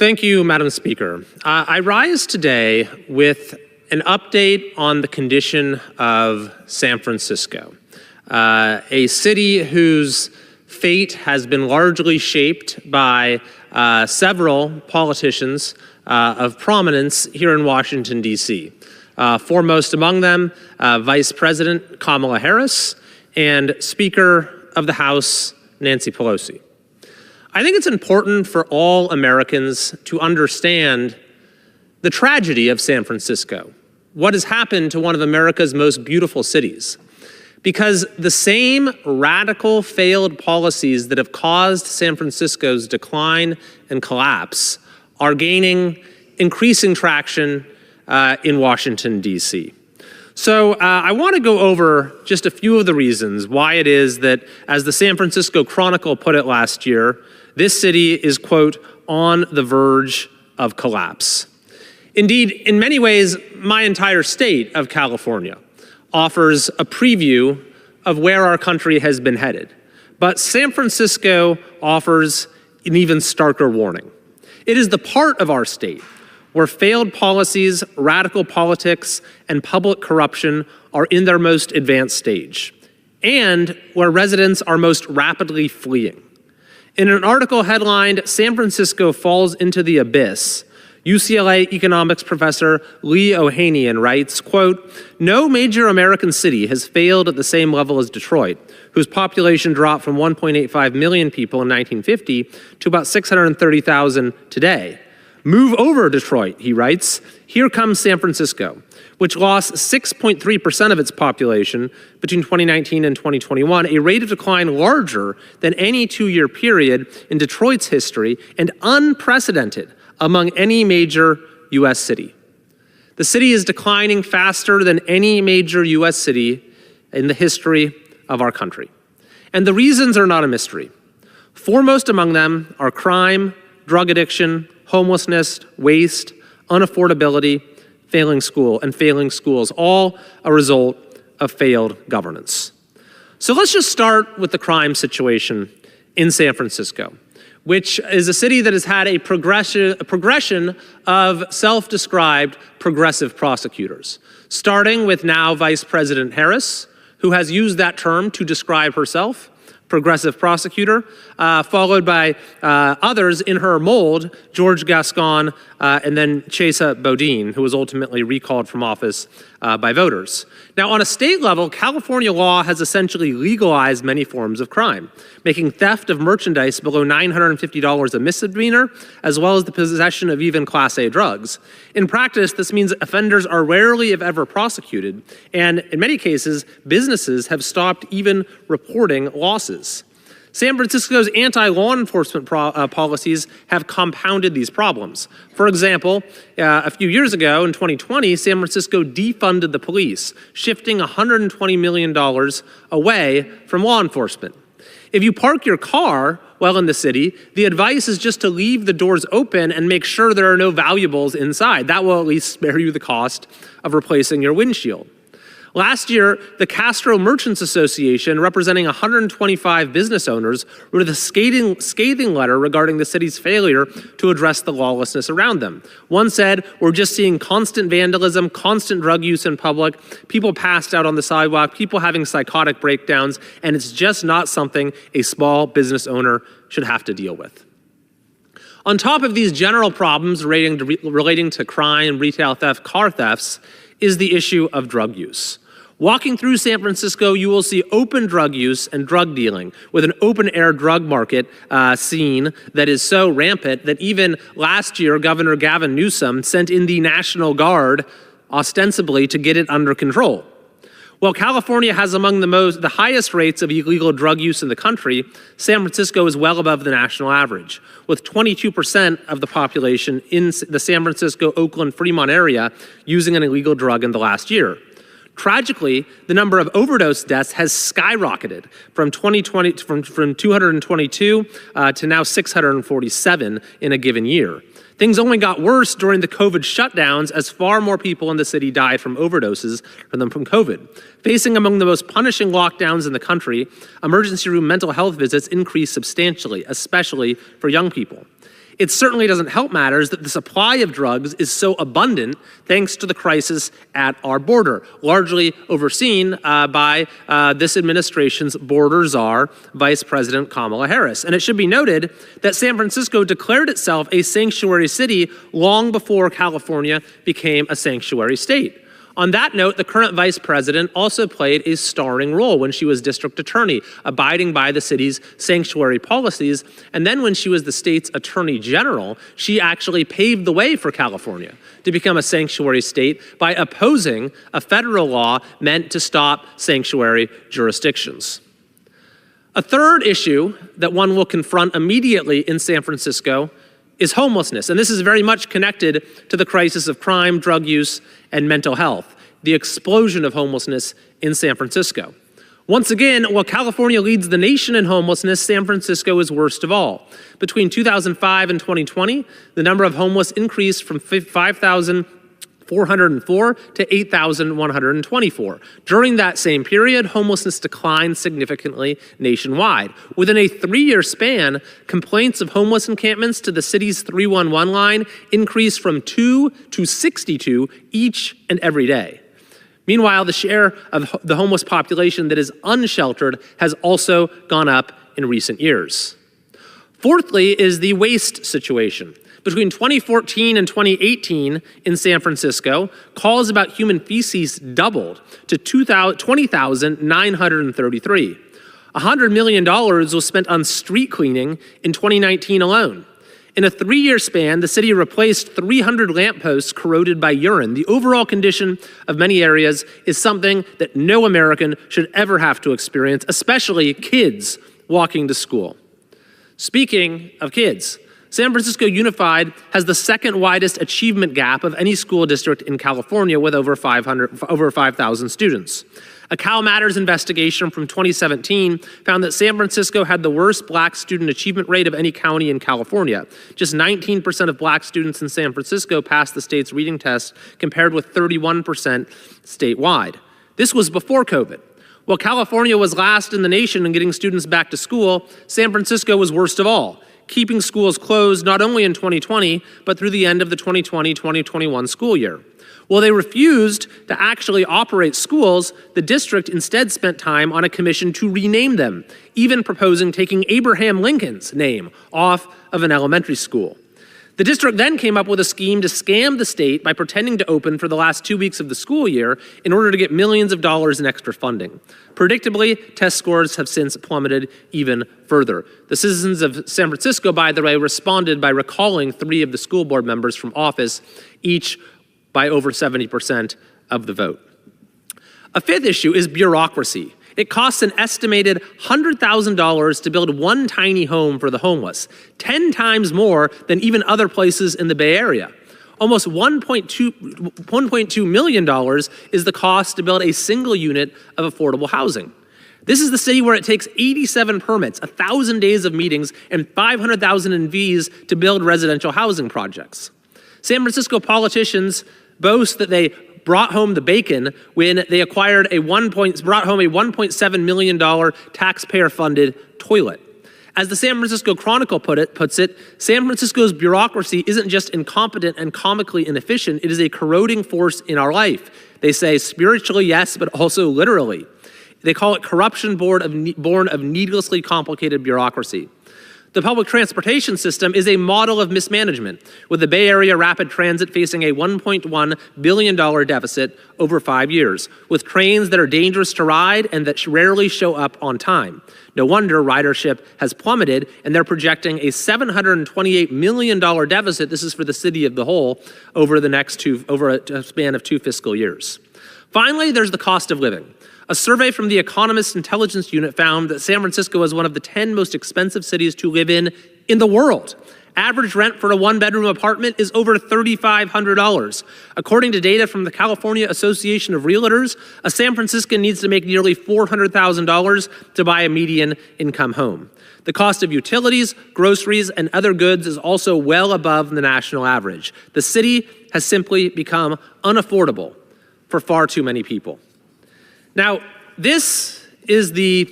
Thank you, Madam Speaker. I rise today with an update on the condition of San Francisco, a city whose fate has been largely shaped by several politicians of prominence here in Washington, D.C. Foremost among them, Vice President Kamala Harris and Speaker of the House, Nancy Pelosi. I think it's important for all Americans to understand the tragedy of San Francisco, what has happened to one of America's most beautiful cities. Because the same radical failed policies that have caused San Francisco's decline and collapse are gaining increasing traction in Washington, D.C. So I want to go over just a few of the reasons why it is that, as the San Francisco Chronicle put it last year, this city is, quote, on the verge of collapse. Indeed, in many ways, my entire state of California offers a preview of where our country has been headed. But San Francisco offers an even starker warning. It is the part of our state where failed policies, radical politics, and public corruption are in their most advanced stage, and where residents are most rapidly fleeing. In an article headlined, "San Francisco Falls into the Abyss," UCLA economics professor Lee Ohanian writes, quote, "No major American city has failed at the same level as Detroit, whose population dropped from 1.85 million people in 1950 to about 630,000 today. Move over Detroit," he writes. "Here comes San Francisco, which lost 6.3% of its population between 2019 and 2021, a rate of decline larger than any two-year period in Detroit's history and unprecedented among any major U.S. city." The city is declining faster than any major U.S. city in the history of our country. And the reasons are not a mystery. Foremost among them are crime, drug addiction, homelessness, waste, unaffordability, failing schools, all a result of failed governance. So let's just start with the crime situation in San Francisco, which is a city that has had a progression of self-described progressive prosecutors, starting with now Vice President Harris, who has used that term to describe herself, progressive prosecutor, followed by others in her mold, George Gascon, and then Chesa Boudin, who was ultimately recalled from office by voters. Now, on a state level, California law has essentially legalized many forms of crime, making theft of merchandise below $950 a misdemeanor, as well as the possession of even Class A drugs. In practice, this means offenders are rarely, if ever, prosecuted, and in many cases, businesses have stopped even reporting losses. San Francisco's anti-law enforcement policies have compounded these problems. For example, a few years ago, in 2020, San Francisco defunded the police, shifting $120 million away from law enforcement. If you park your car while in the city, the advice is just to leave the doors open and make sure there are no valuables inside. That will at least spare you the cost of replacing your windshield. Last year, the Castro Merchants Association, representing 125 business owners, wrote a scathing letter regarding the city's failure to address the lawlessness around them. One said, "We're just seeing constant vandalism, constant drug use in public, people passed out on the sidewalk, people having psychotic breakdowns, and it's just not something a small business owner should have to deal with." On top of these general problems relating to crime, retail theft, car thefts, is the issue of drug use. Walking through San Francisco, you will see open drug use and drug dealing, with an open-air drug market scene that is so rampant that even last year, Governor Gavin Newsom sent in the National Guard, ostensibly to get it under control. While California has among the highest rates of illegal drug use in the country, San Francisco is well above the national average, with 22% of the population in the San Francisco, Oakland, Fremont area using an illegal drug in the last year. Tragically, the number of overdose deaths has skyrocketed from 222 to now 647 in a given year. Things only got worse during the COVID shutdowns as far more people in the city died from overdoses than from COVID. Facing among the most punishing lockdowns in the country, emergency room mental health visits increased substantially, especially for young people. It certainly doesn't help matters that the supply of drugs is so abundant thanks to the crisis at our border, largely overseen by this administration's border czar, Vice President Kamala Harris. And it should be noted that San Francisco declared itself a sanctuary city long before California became a sanctuary state. On that note, the current vice president also played a starring role when she was district attorney, abiding by the city's sanctuary policies. And then when she was the state's attorney general, she actually paved the way for California to become a sanctuary state by opposing a federal law meant to stop sanctuary jurisdictions. A third issue that one will confront immediately in San Francisco is homelessness. And this is very much connected to the crisis of crime, drug use, and mental health, the explosion of homelessness in San Francisco. Once again, while California leads the nation in homelessness, San Francisco is worst of all. Between 2005 and 2020, the number of homeless increased from 5,404 to 8,124. During that same period, homelessness declined significantly nationwide. Within a 3-year span, complaints of homeless encampments to the city's 311 line increased from 2 to 62 each and every day. Meanwhile, the share of the homeless population that is unsheltered has also gone up in recent years. Fourthly is the waste situation. Between 2014 and 2018 in San Francisco, calls about human feces doubled to 20,933. $100 million was spent on street cleaning in 2019 alone. In a 3-year span, the city replaced 300 lampposts corroded by urine. The overall condition of many areas is something that no American should ever have to experience, especially kids walking to school. Speaking of kids, San Francisco Unified has the second widest achievement gap of any school district in California with over 5,000 students. A Cal Matters investigation from 2017 found that San Francisco had the worst black student achievement rate of any county in California. Just 19% of black students in San Francisco passed the state's reading test, compared with 31% statewide. This was before COVID. While California was last in the nation in getting students back to school, San Francisco was worst of all, keeping schools closed not only in 2020, but through the end of the 2020-2021 school year. While they refused to actually operate schools, the district instead spent time on a commission to rename them, even proposing taking Abraham Lincoln's name off of an elementary school. The district then came up with a scheme to scam the state by pretending to open for the last 2 weeks of the school year in order to get millions of dollars in extra funding. Predictably, test scores have since plummeted even further. The citizens of San Francisco, by the way, responded by recalling 3 of the school board members from office, each by over 70% of the vote. A fifth issue is bureaucracy. It costs an estimated $100,000 to build one tiny home for the homeless, 10 times more than even other places in the Bay Area. Almost $1.2 million is the cost to build a single unit of affordable housing. This is the city where it takes 87 permits, 1,000 days of meetings, and 500,000 in fees to build residential housing projects. San Francisco politicians boast that they brought home the bacon when they brought home a $1.7 million taxpayer-funded toilet. As the San Francisco Chronicle puts it, San Francisco's bureaucracy isn't just incompetent and comically inefficient, it is a corroding force in our life. They say spiritually, yes, but also literally. They call it corruption born of needlessly complicated bureaucracy. The public transportation system is a model of mismanagement, with the Bay Area Rapid Transit facing a $1.1 billion deficit over 5 years, with trains that are dangerous to ride and that rarely show up on time. No wonder ridership has plummeted, and they're projecting a $728 million deficit, this is for the city of the whole, over a span of 2 fiscal years. Finally, there's the cost of living. A survey from the Economist Intelligence Unit found that San Francisco is one of the 10 most expensive cities to live in the world. Average rent for a 1-bedroom apartment is over $3,500. According to data from the California Association of Realtors, a San Franciscan needs to make nearly $400,000 to buy a median income home. The cost of utilities, groceries, and other goods is also well above the national average. The city has simply become unaffordable for far too many people. Now, this is the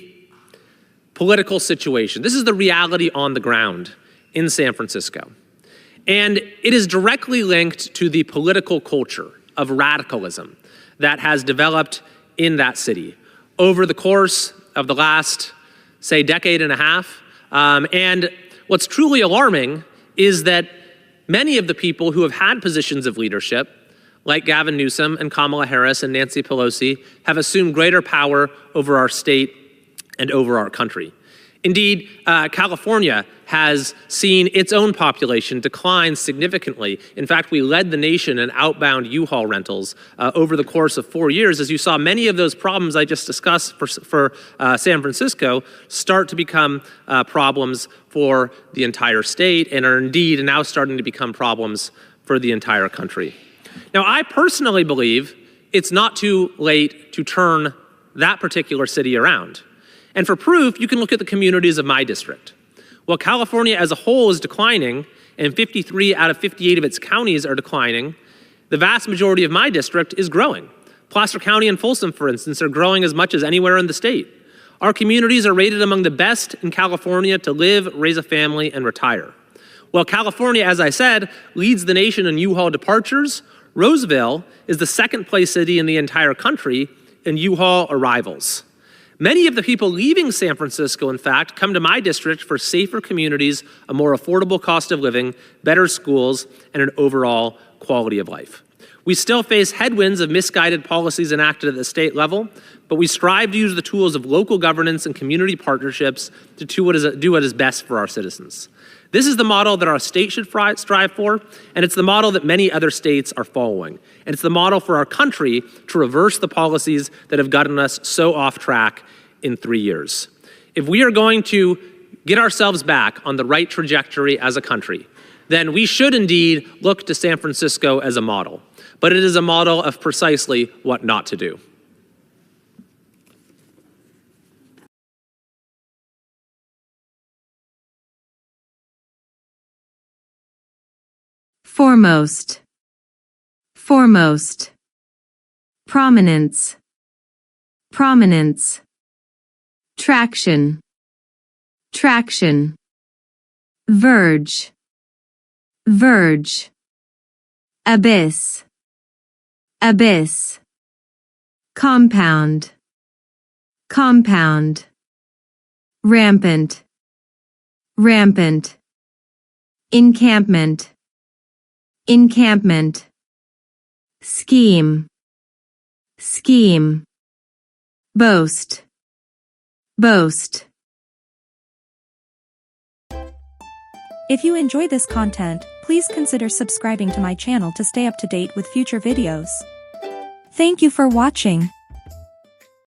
political situation. This is the reality on the ground in San Francisco. And it is directly linked to the political culture of radicalism that has developed in that city over the course of the last, say, decade and a half. And what's truly alarming is that many of the people who have had positions of leadership, like Gavin Newsom and Kamala Harris and Nancy Pelosi, have assumed greater power over our state and over our country. Indeed, California has seen its own population decline significantly. In fact, we led the nation in outbound U-Haul rentals over the course of 4 years, as you saw many of those problems I just discussed for San Francisco start to become problems for the entire state and are indeed now starting to become problems for the entire country. Now, I personally believe it's not too late to turn that particular city around. And for proof, you can look at the communities of my district. While California as a whole is declining, and 53 out of 58 of its counties are declining, the vast majority of my district is growing. Placer County and Folsom, for instance, are growing as much as anywhere in the state. Our communities are rated among the best in California to live, raise a family, and retire. While California, as I said, leads the nation in U-Haul departures, Roseville is the second place city in the entire country in U-Haul arrivals. Many of the people leaving San Francisco, in fact, come to my district for safer communities, a more affordable cost of living, better schools, and an overall quality of life. We still face headwinds of misguided policies enacted at the state level, but we strive to use the tools of local governance and community partnerships to do what is best for our citizens. This is the model that our state should strive for, and it's the model that many other states are following. And it's the model for our country to reverse the policies that have gotten us so off track in 3 years. If we are going to get ourselves back on the right trajectory as a country, then we should indeed look to San Francisco as a model. But it is a model of precisely what not to do. Foremost, foremost. Prominence, prominence. Traction, traction. Verge, verge. Abyss, abyss. Compound, compound. Rampant, rampant. Encampment, encampment. Scheme, scheme. Boast, boast. If you enjoy this content, please consider subscribing to my channel to stay up to date with future videos. Thank you for watching.